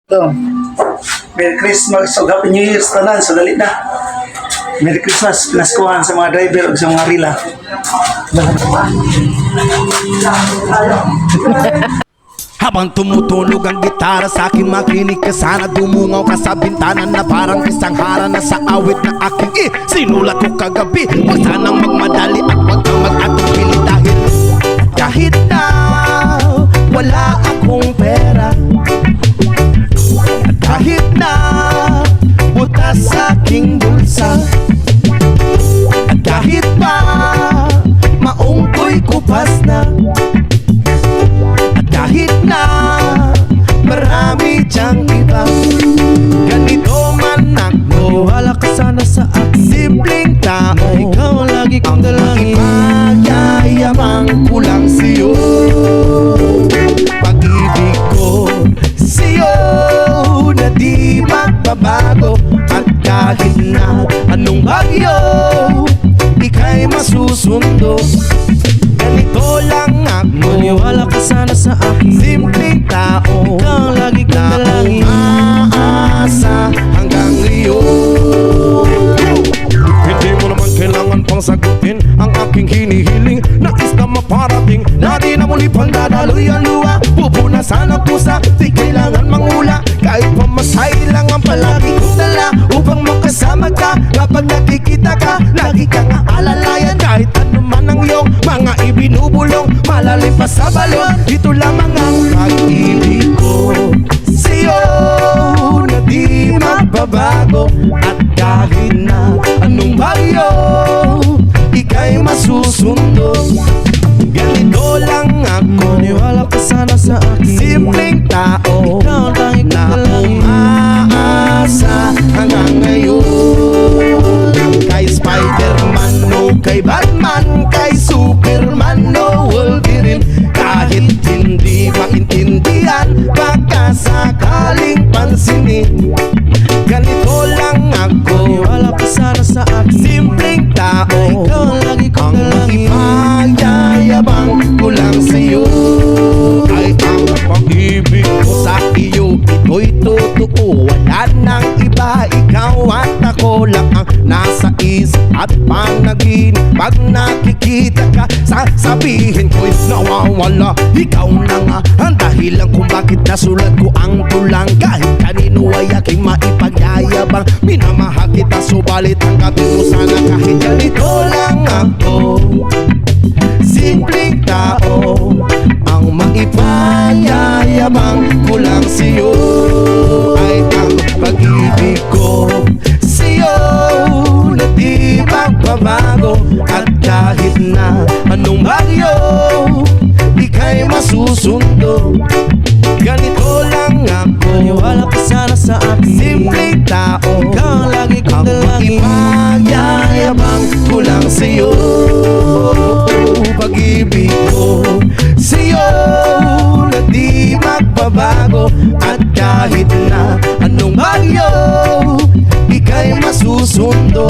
Ito. Merry Christmas o Happy New Year's tanan sa dali na. Merry Christmas pinaskuhan sa mga driver o sa mga rila. Habang tumutunog ang gitara sa akin, makinig ka sana. Dumungaw ka sa bintana na parang isang hara na sa awit na aking sinulat ko kagabi. Huwag sanang magmadali at huwag kang mag-atupili kahit na wala akong pera, kahit na butas sa aking bulsa, at kahit pa maong ko'y kupas na, at kahit na marami diyang iba, ganito man ako, wala ka sana sa akin. Simpleng tao, ikaw ang lagi kong dalangin. Magyayabang ko lang sa'yo, pag-ibig ko sa'yo na di magbabago. At kahit na anong bagyo, ika'y masusundo. Ganito lang ako, maniwala ka sana sa akin. Simpleng tao, ikaw ang lagi kong dalangin. Aasa hanggang ngayon. Hindi mo naman kailangan pang sagutin ang aking hinihiling. Nais na maparating na di na muli pang dadaloy ang luha. Pupunasan ang pusa, di kailangan mangula. Kahit pamasay lang ang palagi kong dala upang makasama ka. Kapag nakikita ka, lagi kang aalalayan. Kahit ano man ang iyong mga ibinubulong, malalim pa sa balon. Ito lamang ang pag-ibig ko sa'yo na di magbabago. At kahit na anong bagyo, ika'y masusundo. Ganito lang ako, maniwala ka sana sa akin. Simpleng tao, ikaw lang na umaasa hanggang ngayon. Kay Spider-Man o kay Batman, kay Superman o Wolverine, kahit hindi maintindihan, baka sakaling pansinin. Ganito lang ako, maniwala ka sana sa akin. Simpleng tao, ikaw ang lagi kong dalangin. Magyayabang ko lang sa'yo ay ang pag-ibig ko sa iyo. Ito'y totoo, wala nang iba. Ikaw at ako lang ang nasa isip at panaginip. Pag nakikita ka, sasabihin ko'y nawawala. Ikaw na nga ang dahilan kung bakit nasulat ko ang tulang. Kahit kanino ay aking maipagyayabang, minamahal kita subalit tanggapin mo sana kahit ganito lang ako. Simpleng tao, ang maipayayabang ko lang sa'yo ay ang pag-ibig ko sa'yo na di magbabago. At kahit na anong bagyo, ika'y masusundo. Ganito lang ako, maniwala ka sana sa akin. Simpleng tao, ikaw ang lagi kong dalangin. Magyayabang ko lang sa'yo, pag-ibig ko sa'yo na di magbabago. At kahit na anong bagyo, ika'y masusundo.